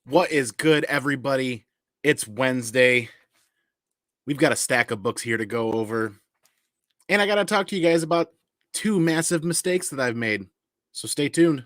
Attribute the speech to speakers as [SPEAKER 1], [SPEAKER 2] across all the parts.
[SPEAKER 1] What is good, everybody? It's Wednesday. We've got a stack of books here to go over. And I got to talk to you guys about two massive mistakes that I've made. So stay tuned.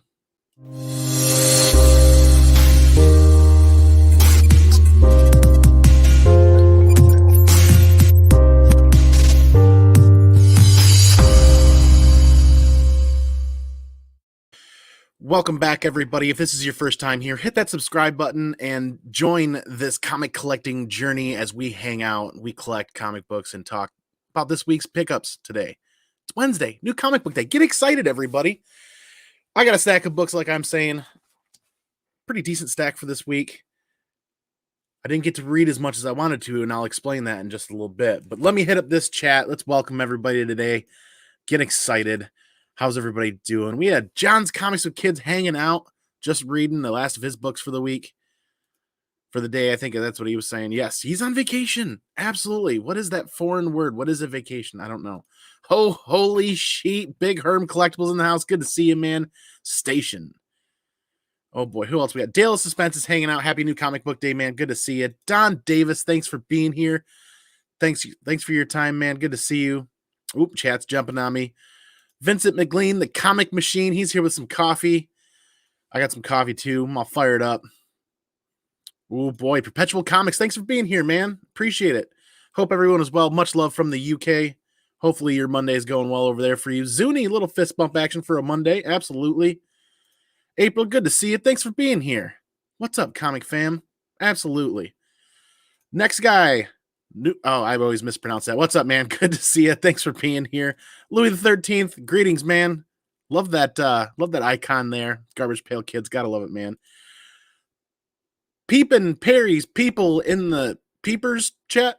[SPEAKER 1] Welcome back, everybody. If this is your first time here, hit that subscribe button and join this comic collecting journey as we hang out, we collect comic books, and talk about this week's pickups today. It's Wednesday, new comic book day. Get excited, everybody. I got a stack of books, like I'm saying. Pretty decent stack for this week. I didn't get to read as much as I wanted to, and I'll explain that in just a little bit. But let me hit up this chat. Let's welcome everybody today. Get excited. How's everybody doing? We had John's Comics with Kids hanging out, just reading the last of his books for the week. For the day, I think that's what he was saying. Yes, he's on vacation. Absolutely. What is that foreign word? What is a vacation? I don't know. Oh, holy sheet. Big Herm Collectibles in the house. Good to see you, man. Station. Oh, boy. Who else we got? Dale Suspense is hanging out. Happy new comic book day, man. Good to see you. Don Davis, thanks for being here. Thanks for your time, man. Good to see you. Oop, chat's jumping on me. Vincent McLean, the comic machine. He's here with some coffee. I got some coffee, too. I'm all fired up. Oh, boy. Perpetual Comics. Thanks for being here, man. Appreciate it. Hope everyone is well. Much love from the UK. Hopefully your Monday is going well over there for you. Zuni, little fist bump action for a Monday. Absolutely. April, good to see you. Thanks for being here. What's up, comic fam? Absolutely. Next guy. I always mispronounce that. What's up, man? Good to see you. Thanks for being here. Louis the 13th. Greetings, man. Love that icon there. Garbage Pail Kids. Gotta love it, man. Peepin' Perry's people in the Peepers chat.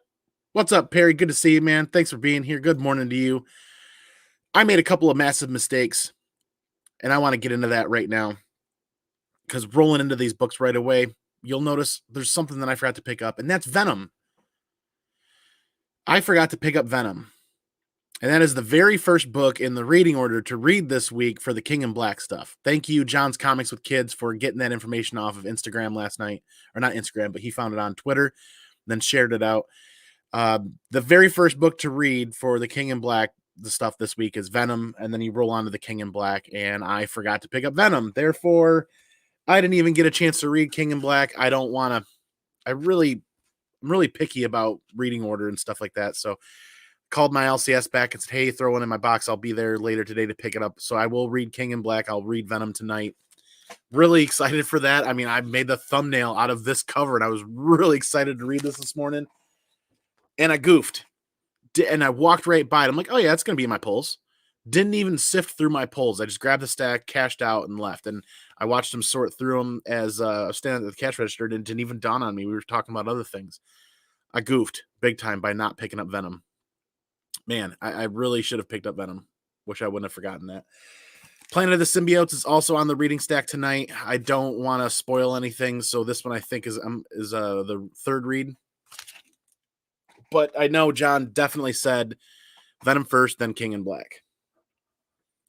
[SPEAKER 1] What's up, Perry? Good to see you, man. Thanks for being here. Good morning to you. I made a couple of massive mistakes, and I want to get into that right now. Because rolling into these books right away, you'll notice there's something that I forgot to pick up, and that's Venom. I forgot to pick up Venom. And that is the very first book in the reading order to read this week for the King in Black stuff. Thank you, John's Comics with Kids, for getting that information off of Instagram last night. Or not Instagram, but he found it on Twitter, then shared it out. The very first book to read for the King in Black, the stuff this week, is Venom. And then you roll on to the King in Black, and I forgot to pick up Venom. Therefore, I didn't even get a chance to read King in Black. I don't want to... I'm really picky about reading order and stuff like that. So called my LCS back and said, hey, throw one in my box. I'll be there later today to pick it up. So I will read King in Black. I'll read Venom tonight. Really excited for that. I mean, I made the thumbnail out of this cover, and I was really excited to read this morning. And I goofed. And I walked right by it. I'm like, oh, yeah, it's going to be in my pulls. Didn't even sift through my pulls. I just grabbed the stack, cashed out, and left. And I watched him sort through them as I was standing at the cash register, and it didn't even dawn on me. We were talking about other things. I goofed big time by not picking up Venom. Man, I really should have picked up Venom. Wish I wouldn't have forgotten that. Planet of the Symbiotes is also on the reading stack tonight. I don't want to spoil anything, so this one I think is the third read. But I know John definitely said Venom first, then King in Black.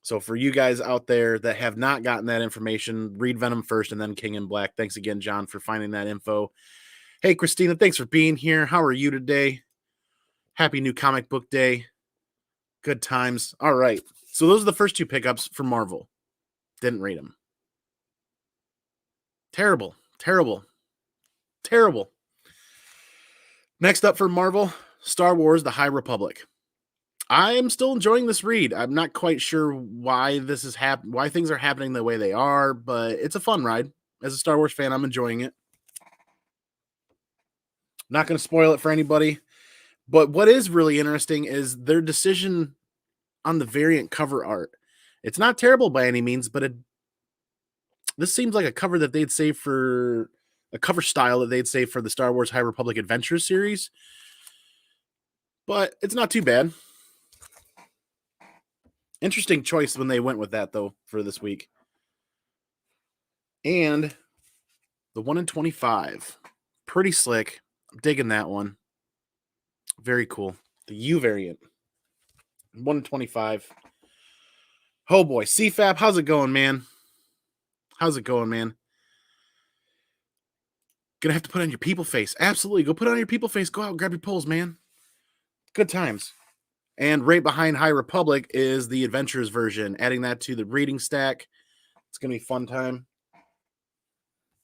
[SPEAKER 1] So for you guys out there that have not gotten that information, read Venom first and then King in Black. Thanks again, John, for finding that info. Hey, Christina, thanks for being here. How are you today? Happy new comic book day. Good times. All right. So those are the first two pickups for Marvel. Didn't read them. Terrible. Next up for Marvel, Star Wars: The High Republic. I am still enjoying this read. I'm not quite sure why this is why things are happening the way they are, but it's a fun ride. As a Star Wars fan, I'm enjoying it. Not going to spoil it for anybody, but what is really interesting is their decision on the variant cover art. It's not terrible by any means, but this seems like a cover that they'd save for a cover style that they'd save for the Star Wars High Republic Adventures series. But it's not too bad. Interesting choice when they went with that, though, for this week. And the 1 in 25. Pretty slick. I'm digging that one. Very cool. The U variant. 1 in 25. Oh, boy. CFAP, how's it going, man? Gonna have to put on your people face. Absolutely. Go put on your people face. Go out, grab your poles, man. Good times. And right behind High Republic is the Adventures version. Adding that to the reading stack. It's gonna be a fun time.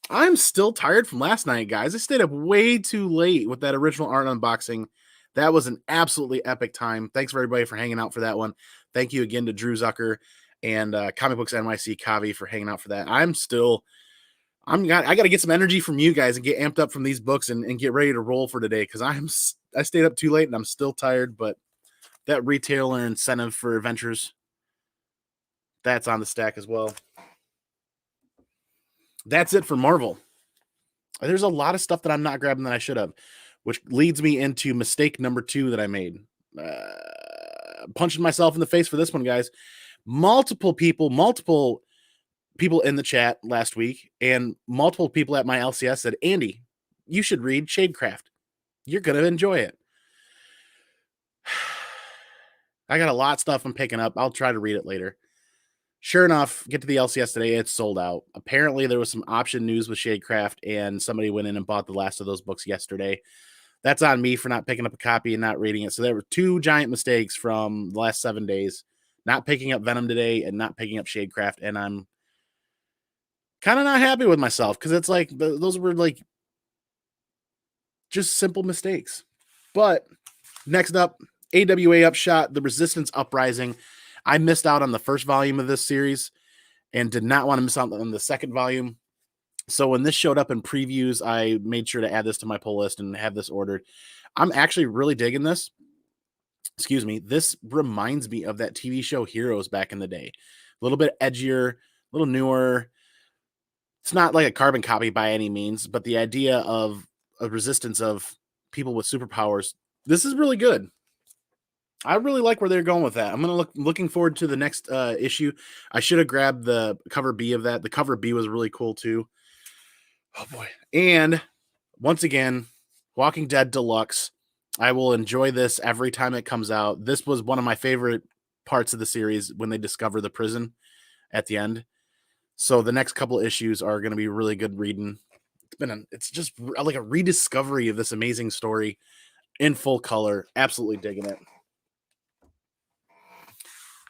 [SPEAKER 1] I'm still tired from last night, guys. I stayed up way too late with that original art unboxing. That was an absolutely epic time. Thanks for everybody for hanging out for that one. Thank you again to Drew Zucker and Comic Books NYC Kavi for hanging out for that. I got to get some energy from you guys and get amped up from these books and get ready to roll for today because I stayed up too late and I'm still tired. But that retailer incentive for Adventures, that's on the stack as well. That's it for Marvel. There's a lot of stuff that I'm not grabbing that I should have, which leads me into mistake number 2 that I made. Punching myself in the face for this one, guys. Multiple people in the chat last week and multiple people at my LCS said, Andy, you should read Shadecraft. You're going to enjoy it. I got a lot of stuff I'm picking up. I'll try to read it later. Sure enough, get to the LCS today, it's sold out. Apparently, there was some option news with Shadecraft, and somebody went in and bought the last of those books yesterday. That's on me for not picking up a copy and not reading it. So there were 2 giant mistakes from the last 7 days. Not picking up Venom today and not picking up Shadecraft, and I'm kind of not happy with myself because it's like those were like just simple mistakes. But next up, AWA Upshot, The Resistance Uprising. I missed out on the first volume of this series and did not want to miss out on the second volume. So when this showed up in previews, I made sure to add this to my pull list and have this ordered. I'm actually really digging this. Excuse me. This reminds me of that TV show Heroes back in the day. A little bit edgier, a little newer. It's not like a carbon copy by any means, but the idea of a resistance of people with superpowers, this is really good. I really like where they're going with that. I'm looking forward to the next issue. I should have grabbed the cover B of that. The cover B was really cool too. Oh boy. And once again, Walking Dead Deluxe. I will enjoy this every time it comes out. This was one of my favorite parts of the series when they discover the prison at the end. So the next couple issues are going to be really good reading. It's just like a rediscovery of this amazing story in full color. Absolutely digging it.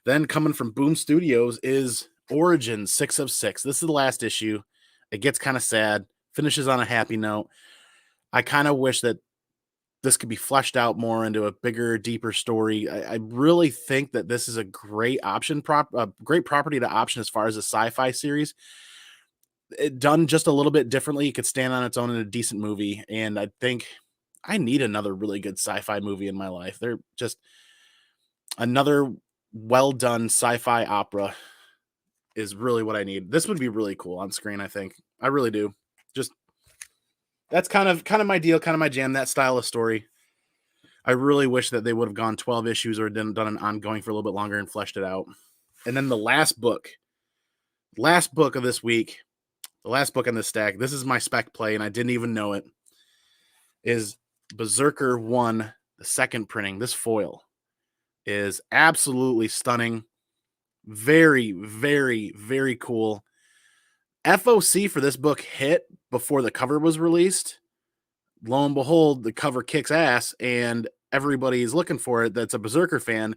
[SPEAKER 1] Then coming from Boom Studios is Origin 6 of 6. This is the last issue. It gets kind of sad. Finishes on a happy note. I kind of wish that this could be fleshed out more into a bigger, deeper story. I really think that this is a great option, great property to option as far as a sci-fi series. Done just a little bit differently, it could stand on its own in a decent movie. And I think I need another really good sci-fi movie in my life. They're just another well-done sci-fi opera is really what I need. This would be really cool on screen, I think. I really do. Just that's kind of my deal, kind of my jam, that style of story. I really wish that they would have gone 12 issues or done an ongoing for a little bit longer and fleshed it out. And then the last book of this week, the last book on this stack, this is my spec play, and I didn't even know it, is Berserker 1, the second printing. This foil is absolutely stunning. Very, very, very cool. FOC for this book hit before the cover was released. Lo and behold, the cover kicks ass, and everybody's looking for it that's a Berserker fan,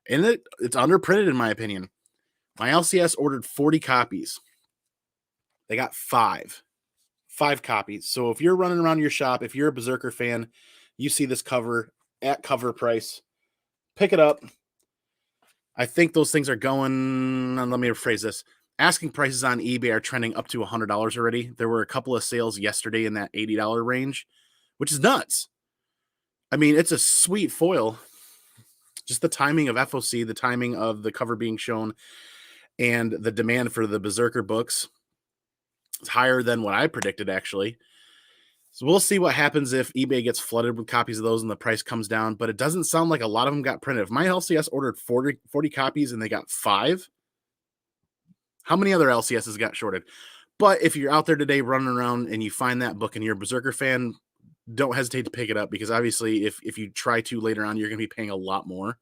[SPEAKER 1] and it's underprinted in my opinion. My LCS ordered 40 copies. They got 5 copies. So if you're running around your shop, if you're a Berserker fan, you see this cover at cover price, pick it up. I think those things are going, let me rephrase this. Asking prices on eBay are trending up to $100 already. There were a couple of sales yesterday in that $80 range, which is nuts. I mean, it's a sweet foil. Just the timing of FOC, the timing of the cover being shown, and the demand for the Berserker books is higher than what I predicted, actually. So we'll see what happens if eBay gets flooded with copies of those and the price comes down, but it doesn't sound like a lot of them got printed. If my LCS ordered 40 copies and they got 5, how many other LCSs got shorted? But if you're out there today running around and you find that book and you're a Berserker fan, don't hesitate to pick it up, because obviously if you try to later on, you're going to be paying a lot more.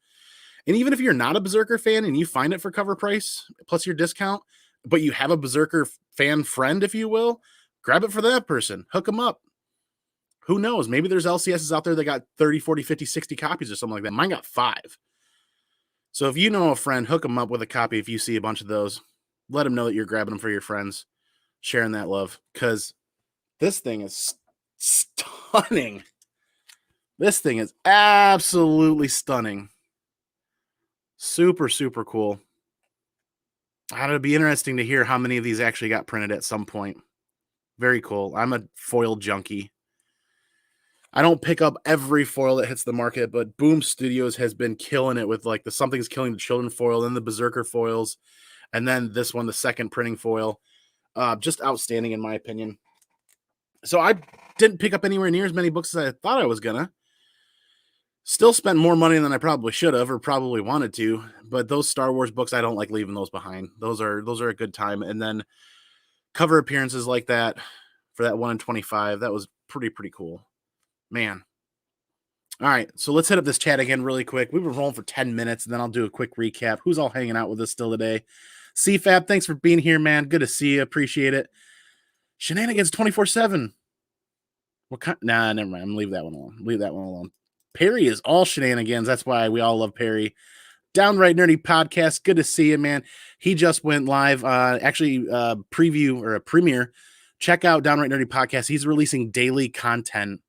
[SPEAKER 1] And even if you're not a Berserker fan and you find it for cover price plus your discount, but you have a Berserker fan friend, if you will, grab it for that person. Hook them up. Who knows? Maybe there's LCSs out there that got 30, 40, 50, 60 copies or something like that. Mine got 5. So if you know a friend, hook them up with a copy if you see a bunch of those. Let them know that you're grabbing them for your friends, sharing that love, because this thing is stunning. This thing is absolutely stunning. Super, super cool. It'll be interesting to hear how many of these actually got printed at some point. Very cool. I'm a foil junkie. I don't pick up every foil that hits the market, but Boom Studios has been killing it with like the Something's Killing the Children foil, then the Berserker foils, and then this one, the second printing foil. Just outstanding in my opinion. So I didn't pick up anywhere near as many books as I thought I was gonna. Still spent more money than I probably should have or probably wanted to, but those Star Wars books, I don't like leaving those behind. Those are a good time. And then cover appearances like that for that 1 in 25, that was pretty cool. Man. All right, so let's hit up this chat again really quick. We've been rolling for 10 minutes, and then I'll do a quick recap. Who's all hanging out with us still today? CFAB, thanks for being here, man. Good to see you. Appreciate it. Shenanigans 24/7. What kind? Nah, never mind. I'm gonna leave that one alone. Perry is all shenanigans. That's why we all love Perry. Downright Nerdy Podcast. Good to see you, man. He just went live. Preview or a premiere. Check out Downright Nerdy Podcast. He's releasing daily content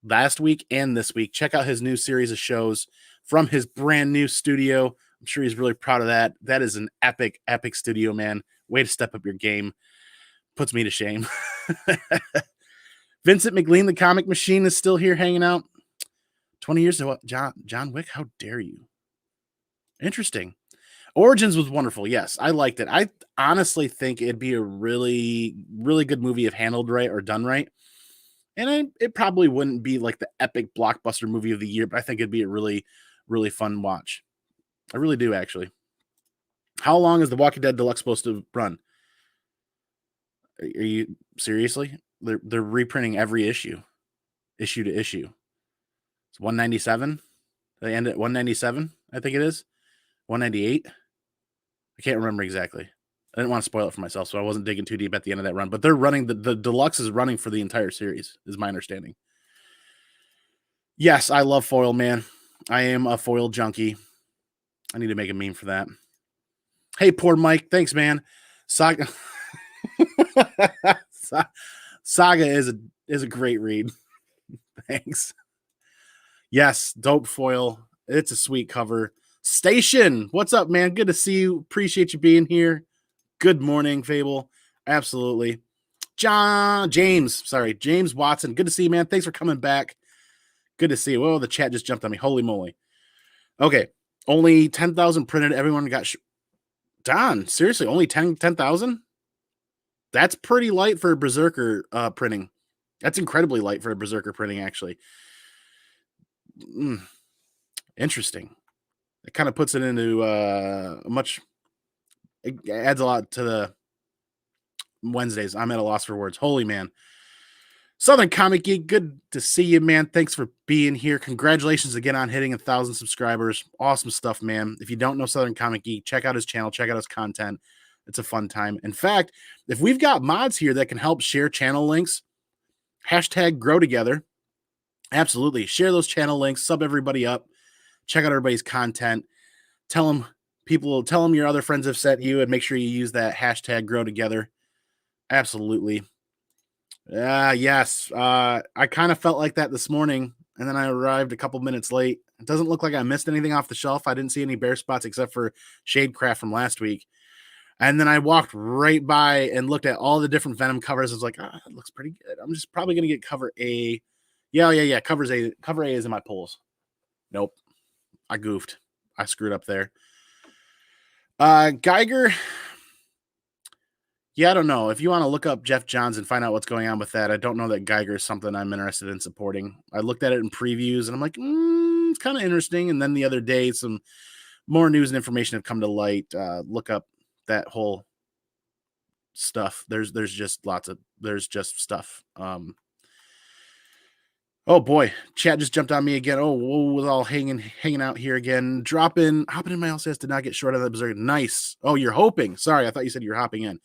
[SPEAKER 1] last week and this week. Check out his new series of shows from his brand new studio. I'm sure he's really proud of that. That is an epic studio, man. Way to step up your game. Puts me to shame. Vincent McLean, the comic machine, is still here hanging out. 20 years ago, John Wick, how dare you? Interesting. Origins was wonderful. Yes, I liked it. I honestly think it'd be a really, really good movie if handled right or done right. And it probably wouldn't be like the epic blockbuster movie of the year, but I think it'd be a really, really fun watch. I really do, actually. How long is The Walking Dead Deluxe supposed to run? Are you seriously? They're reprinting every issue to issue. It's 197. They end at 197, I think it is. 198. I can't remember exactly. I didn't want to spoil it for myself, so I wasn't digging too deep at the end of that run. But they're running the deluxe is running for the entire series, is my understanding. Yes, I love foil, man. I am a foil junkie. I need to make a meme for that. Hey, poor Mike. Thanks, man. Saga Saga is a great read. Thanks. Yes, dope foil. It's a sweet cover. Station, what's up, man? Good to see you. Appreciate you being here. Good morning, Fable. Absolutely. James Watson. Good to see you, man. Thanks for coming back. Good to see you. Whoa, the chat just jumped on me. Holy moly. Okay. Only 10,000 printed. Everyone got Don, seriously, only 10,000? That's pretty light for a Berserker printing. That's incredibly light for a Berserker printing, actually. Interesting. It kind of puts it into it adds a lot to the Wednesdays. I'm at a loss for words. Holy man. Southern Comic Geek, good to see you, man. Thanks for being here. Congratulations again on hitting 1,000 subscribers. Awesome stuff, man. If you don't know Southern Comic Geek, check out his channel, check out his content. It's a fun time. In fact, if we've got mods here that can help share channel links, hashtag grow together. Absolutely. Share those channel links, sub everybody up, check out everybody's content. Tell them your other friends have sent you, and make sure you use that hashtag grow together. Absolutely. Yes. I kind of felt like that this morning, and then I arrived a couple minutes late. It doesn't look like I missed anything off the shelf. I didn't see any bare spots except for Shadecraft from last week. And then I walked right by and looked at all the different Venom covers. I was like, it looks pretty good. I'm just probably going to get cover A. Yeah. Cover A is in my pulls. Nope. I goofed. I screwed up there. Geiger. Yeah, I don't know. If you want to look up Jeff Johns and find out what's going on with that, I don't know that Geiger is something I'm interested in supporting. I looked at it in previews and I'm like, it's kind of interesting. And then the other day, some more news and information have come to light. Look up that whole stuff. There's just stuff. Oh boy, chat just jumped on me again. Oh, was all hanging out here again. Hopping in my LCS did not get short of the Berserker. Nice. Oh, you're hoping. Sorry, I thought you said you're hopping in.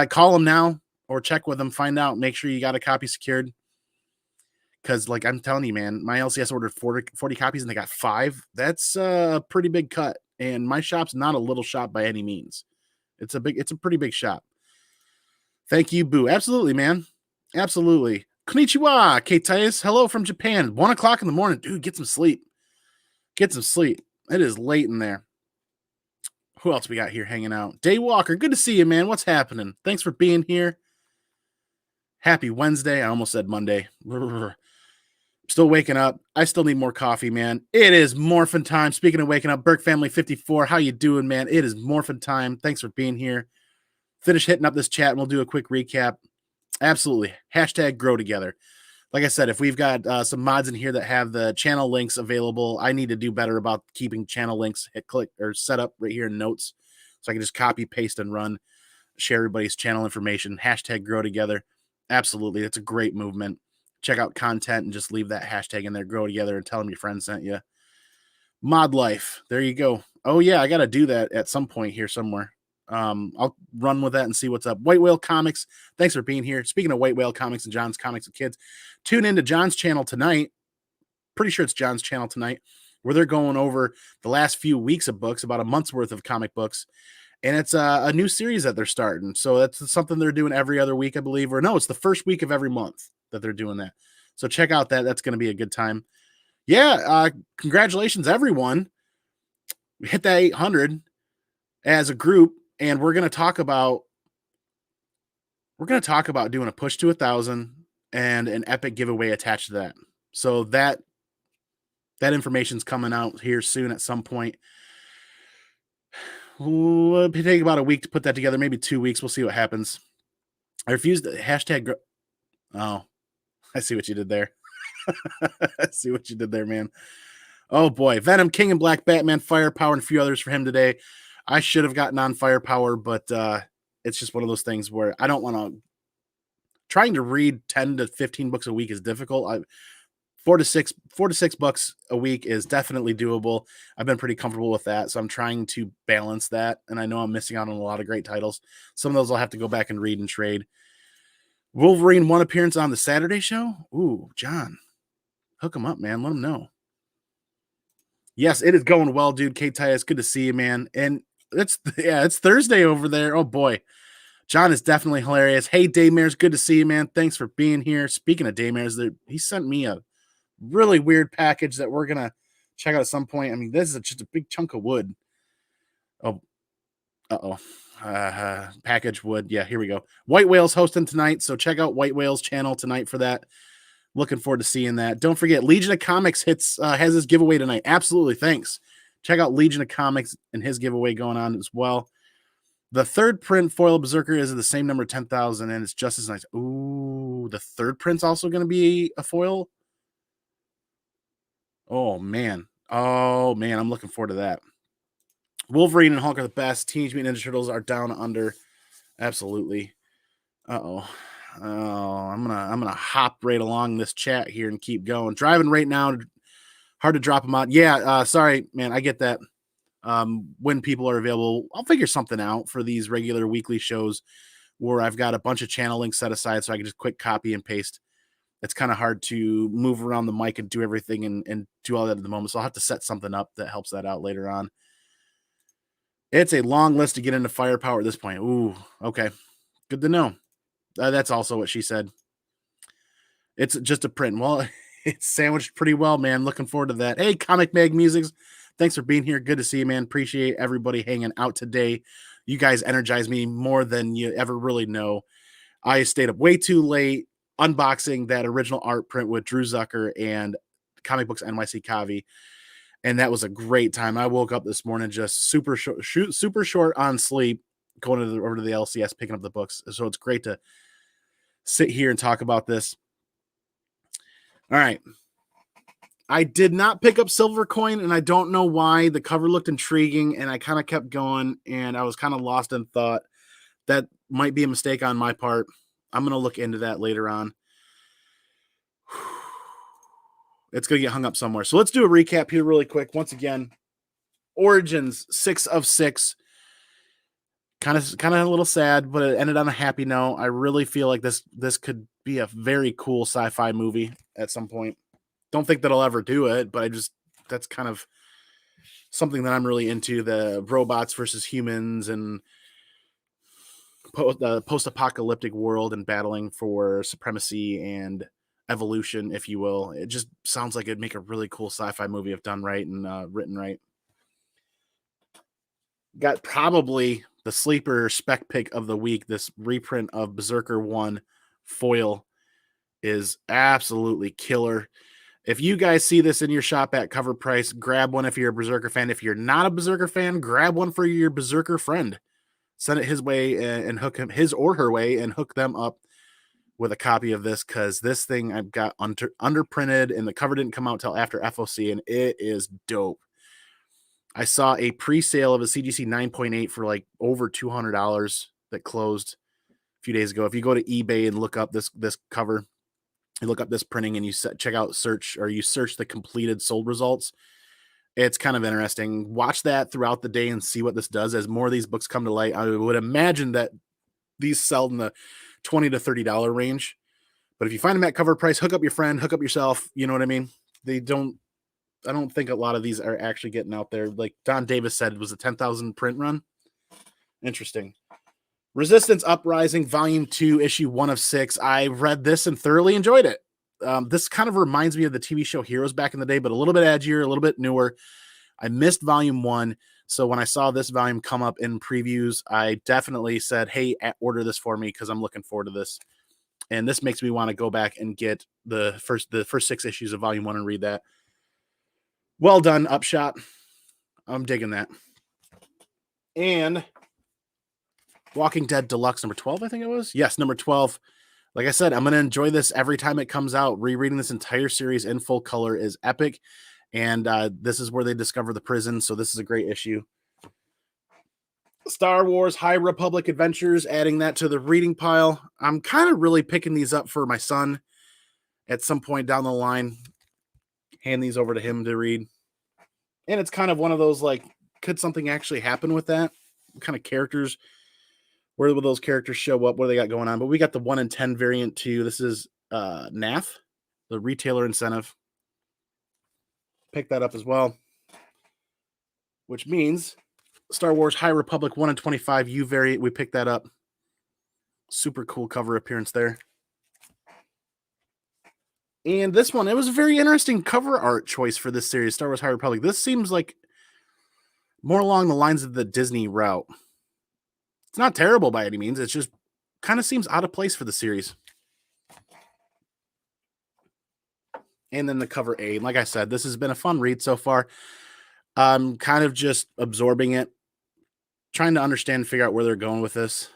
[SPEAKER 1] Call them now or check with them. Find out. Make sure you got a copy secured. Because, like, I'm telling you, man, my LCS ordered 40 copies and they got 5. That's a pretty big cut. And my shop's not a little shop by any means. It's a pretty big shop. Thank you, Boo. Absolutely, man. Absolutely. Konnichiwa, K-Tias. Hello from Japan. 1 o'clock in the morning. Dude, get some sleep. Get some sleep. It is late in there. Who else we got here hanging out? Day Walker. Good to see you, man. What's happening? Thanks for being here. Happy Wednesday. I almost said Monday. Still waking up. I still need more coffee, man. It is morphin' time. Speaking of waking up, Burke Family 54. How you doing, man? It is morphin' time. Thanks for being here. Finish hitting up this chat and we'll do a quick recap. Absolutely. Hashtag grow together. Like I said, if we've got some mods in here that have the channel links available, I need to do better about keeping channel links click or set up right here in notes. So I can just copy, paste, and run, share everybody's channel information. Hashtag grow together. Absolutely. It's a great movement. Check out content and just leave that hashtag in there, grow together, and tell them your friend sent you. Mod life. There you go. Oh, yeah, I got to do that at some point here somewhere. I'll run with that and see what's up. White Whale Comics, thanks for being here. Speaking of White Whale Comics and John's Comics with Kids, tune into John's channel tonight. Pretty sure it's John's channel tonight, where they're going over the last few weeks of books, about a month's worth of comic books. And it's a new series that they're starting. So that's something they're doing every other week, I believe. Or no, it's the first week of every month that they're doing that. So check out that. That's going to be a good time. Yeah, congratulations, everyone. We hit that 800 as a group, and we're going to talk about doing a push to 1,000 and an epic giveaway attached to that. So that information's coming out here soon at some point. It'll take about a week to put that together, maybe 2 weeks. We'll see what happens. I refuse the hashtag. Oh, I see what you did there. I see what you did there, man. Oh boy, Venom, King and Black, Batman, Firepower, and a few others for him today. I should have gotten on Firepower, but it's just one of those things where I don't want to. Trying to read 10 to 15 books a week is difficult. 4 to 6 bucks a week is definitely doable. I've been pretty comfortable with that, so I'm trying to balance that, and I know I'm missing out on a lot of great titles. Some of those I'll have to go back and read and trade. Wolverine 1 appearance on the Saturday show. Ooh, John, hook him up, man. Let him know. Yes, it is going well, dude. K-Ty, it's good to see you, man. And it's Thursday over there. Oh boy. John is definitely hilarious. Hey, Daymares, good to see you, man. Thanks for being here. Speaking of Daymares, he sent me a really weird package that we're gonna check out at some point. I mean, this is just a big chunk of wood. Oh, package wood. Yeah, here we go. White Whale's hosting tonight, so check out White Whale's channel tonight for that. Looking forward to seeing that. Don't forget, Legion of Comics has his giveaway tonight. Absolutely, thanks. Check out Legion of Comics and his giveaway going on as well. The third print foil Berserker is the same number, 10,000, and it's just as nice. Ooh, the third print's also going to be a foil? Oh, man. I'm looking forward to that. Wolverine and Hulk are the best. Teenage Mutant Ninja Turtles are down under. Absolutely. I'm gonna hop right along this chat here and keep going. Driving right now. Hard to drop them out. Yeah, sorry, man. I get that. When people are available, I'll figure something out for these regular weekly shows where I've got a bunch of channel links set aside so I can just quick copy and paste. It's kind of hard to move around the mic and do everything and do all that at the moment. So I'll have to set something up that helps that out later on. It's a long list to get into Firepower at this point. Ooh, okay. Good to know. That's also what she said. It's just a print. Well, it's sandwiched pretty well, man. Looking forward to that. Hey, Comic Mag Musics. Thanks for being here. Good to see you, man. Appreciate everybody hanging out today. You guys energize me more than you ever really know. I stayed up way too late unboxing that original art print with Drew Zucker and Comic Books NYC Kavi. And that was a great time. I woke up this morning just super short on sleep, going over to the LCS, picking up the books. So it's great to sit here and talk about this. All right. I did not pick up Silver Coin, and I don't know why. The cover looked intriguing, and I kind of kept going, and I was kind of lost in thought. That might be a mistake on my part. I'm going to look into that later on. It's going to get hung up somewhere. So let's do a recap here really quick. Once again, Origins 6 of 6. Kind of a little sad, but it ended on a happy note. I really feel like this could be a very cool sci-fi movie at some point. Don't think that I'll ever do it, but that's kind of something that I'm really into, the robots versus humans and the post-apocalyptic world and battling for supremacy and evolution, if you will. It just sounds like it'd make a really cool sci-fi movie if done right and written right. Got probably the sleeper spec pick of the week. This reprint of Berserker 1 foil is absolutely killer. If you guys see this in your shop at cover price, grab one if you're a Berserker fan. If you're not a Berserker fan, grab one for your Berserker friend. Send it his way and hook him, his or her way, and hook them up with a copy of this, because this thing I've got underprinted and the cover didn't come out till after FOC, and it is dope. I saw a pre-sale of a CGC 9.8 for like over $200 that closed a few days ago. If you go to eBay and look up this cover, you look up this printing and you check out search the completed sold results. It's kind of interesting. Watch that throughout the day and see what this does as more of these books come to light. I would imagine that these sell in the $20 to $30 range. But if you find them at cover price, hook up your friend, hook up yourself. You know what I mean? I don't think a lot of these are actually getting out there. Like Don Davis said, it was a 10,000 print run. Interesting. Resistance Uprising, Volume 2, Issue 1 of 6. I read this and thoroughly enjoyed it. This kind of reminds me of the TV show Heroes back in the day, but a little bit edgier, a little bit newer. I missed Volume 1, so when I saw this volume come up in previews, I definitely said, hey, order this for me because I'm looking forward to this. And this makes me want to go back and get the first 6 issues of Volume 1 and read that. Well done, Upshot. I'm digging that. And Walking Dead Deluxe number 12, I think it was. Yes, number 12. Like I said, I'm going to enjoy this every time it comes out. Rereading this entire series in full color is epic. And this is where they discover the prison, so this is a great issue. Star Wars High Republic Adventures, adding that to the reading pile. I'm kind of really picking these up for my son at some point down the line. Hand these over to him to read. And it's kind of one of those, like, could something actually happen with that? What kind of characters? Where will those characters show up? What do they got going on? But we got the 1 in 10 variant too. This is NAF, the retailer incentive. Pick that up as well. Which means Star Wars High Republic 1 in 25 U variant. We picked that up. Super cool cover appearance there. And this one, it was a very interesting cover art choice for this series, Star Wars High Republic. This seems like more along the lines of the Disney route. It's not terrible by any means. It just kind of seems out of place for the series. And then the cover A. Like I said, this has been a fun read so far. I'm kind of just absorbing it, trying to understand and figure out where they're going with this.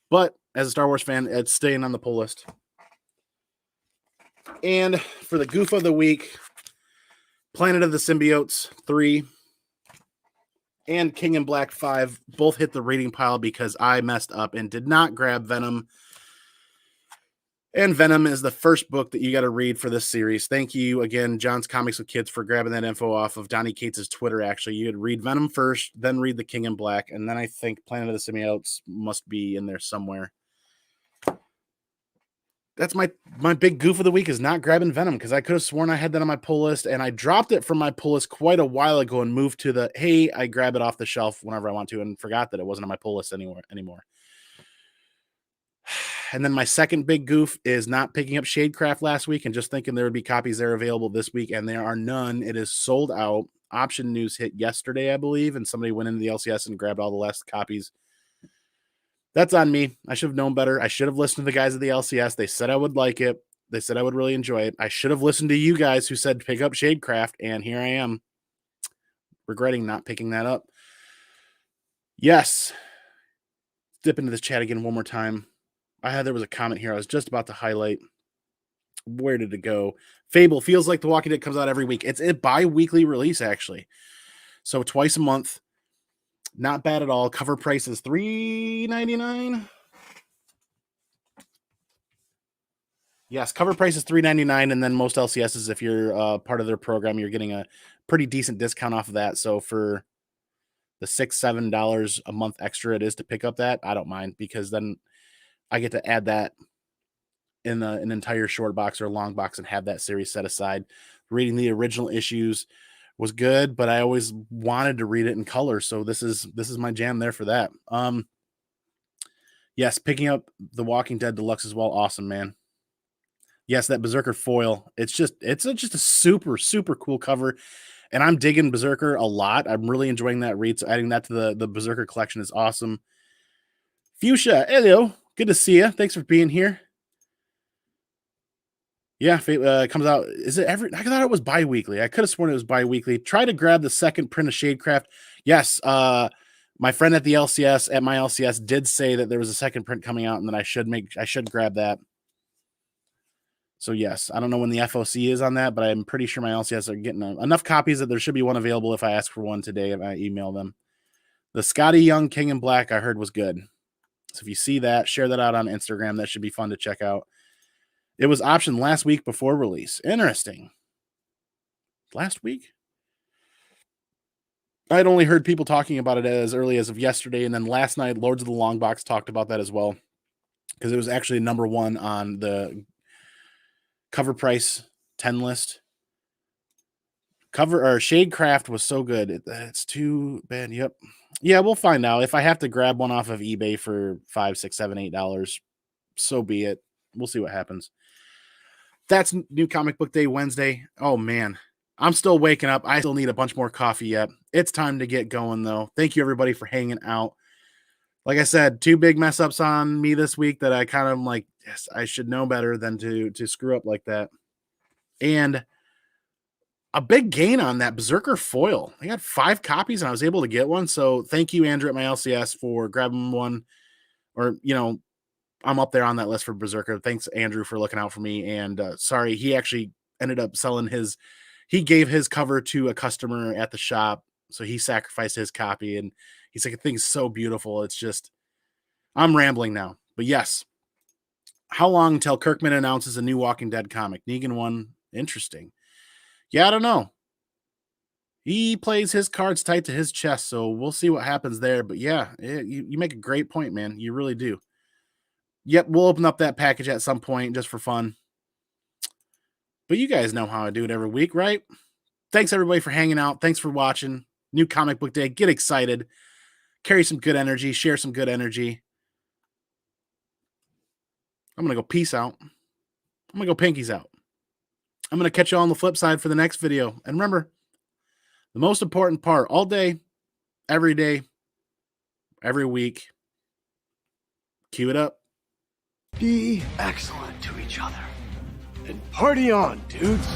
[SPEAKER 1] But as a Star Wars fan, it's staying on the pull list. And for the goof of the week, Planet of the Symbiotes 3 and King in Black 5 both hit the reading pile because I messed up and did not grab Venom. And Venom is the first book that you got to read for this series. Thank you again, John's Comics with Kids, for grabbing that info off of Donnie Cates' Twitter. Actually, you would read Venom first, then read the King in Black, and then I think Planet of the Symbiotes must be in there somewhere. That's my big goof of the week, is not grabbing Venom, because I could have sworn I had that on my pull list, and I dropped it from my pull list quite a while ago and moved to the, hey, I grab it off the shelf whenever I want to, and forgot that it wasn't on my pull list anymore. And then my second big goof is not picking up Shadecraft last week and just thinking there would be copies there available this week, and there are none. It is sold out. Option news hit yesterday, I believe, and somebody went into the LCS and grabbed all the last copies. That's on me. I should have known better. I should have listened to the guys at the LCS. They said I would like it. They said I would really enjoy it. I should have listened to you guys who said pick up Shadecraft, and here I am regretting not picking that up. Yes. Dip into this chat again one more time. There was a comment here I was just about to highlight. Where did it go? Fable feels like The Walking Dead comes out every week. It's a bi-weekly release, actually. So twice a month. Not bad at all. Cover price is $3.99. Yes, cover price is $3.99, and then most LCSs, if you're part of their program, you're getting a pretty decent discount off of that. So for the $6-7 a month extra it is to pick up that, I don't mind, because then I get to add that in an entire short box or a long box and have that series set aside. Reading the original issues was good, but I always wanted to read it in color, so this is my jam there for that. Yes, picking up The Walking Dead Deluxe as well. Awesome, man. Yes, that Berserker foil. It's just a super, super cool cover. And I'm digging Berserker a lot. I'm really enjoying that read. So adding that to the Berserker collection is awesome. Fuchsia, hello. Good to see you. Thanks for being here. Yeah, it comes out. Is it every? I thought it was bi-weekly. I could have sworn it was bi-weekly. Try to grab the second print of Shadecraft. Yes, my friend at the LCS, at my LCS, did say that there was a second print coming out and that I should grab that. So yes, I don't know when the FOC is on that, but I'm pretty sure my LCS are getting enough copies that there should be one available if I ask for one today if I email them. The Scotty Young King in Black I heard was good. So if you see that, share that out on Instagram. That should be fun to check out. It was optioned last week before release. Interesting. Last week? I'd only heard people talking about it as early as of yesterday, and then last night, Lords of the Long Box talked about that as well, because it was actually number one on the cover price 10 list. Shadecraft was so good. It's too bad. Yep. Yeah, we'll find out. If I have to grab one off of eBay for $5, $6, $7, $8, so be it. We'll see what happens. That's New Comic Book Day Wednesday. Oh, man. I'm still waking up. I still need a bunch more coffee yet. It's time to get going, though. Thank you, everybody, for hanging out. Like I said, 2 big mess ups on me this week that I kind of like, yes, I should know better than to screw up like that. And a big gain on that Berserker foil. I got 5 copies and I was able to get one. So thank you, Andrew, at my LCS for grabbing one. Or, I'm up there on that list for Berserker. Thanks, Andrew, for looking out for me. And sorry, he actually ended up selling he gave his cover to a customer at the shop. So he sacrificed his copy. And he's like, I think it's so beautiful. It's just, I'm rambling now. But yes, how long until Kirkman announces a new Walking Dead comic? Negan one, interesting. Yeah, I don't know. He plays his cards tight to his chest, so we'll see what happens there. But yeah, you make a great point, man. You really do. Yep, we'll open up that package at some point just for fun. But you guys know how I do it every week, right? Thanks, everybody, for hanging out. Thanks for watching. New Comic Book Day. Get excited. Carry some good energy. Share some good energy. I'm going to go peace out. I'm going to go pinkies out. I'm going to catch you on the flip side for the next video. And remember, the most important part all day, every week, cue it up.
[SPEAKER 2] Be excellent to each other. And party on, dudes.